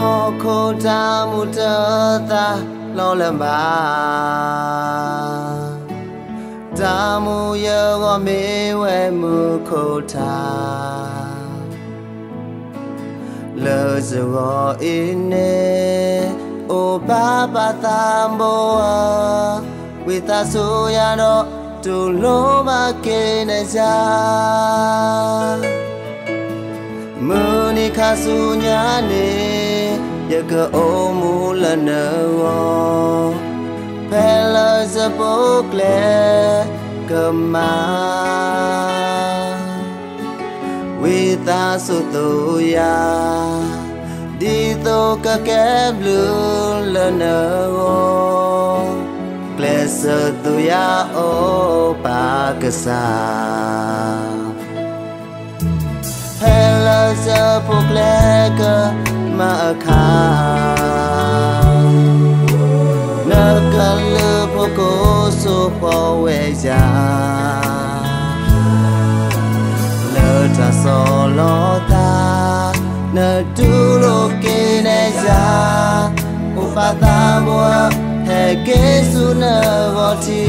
Hokota mutata lolamba Damu yawa mewe mukota Lezewa ine O baba tamboa Wita suyano tuloma keneja Muni kasunyane Yaka omula nawa Pela zapokle Kema Wita sutuya Dito kakeblu lanawa Klesa tuya o pakasa Hela zapokleka maaka Nakalu poko supaweja Leta solota Nadulo kineja Upatamwa Heke sunavoti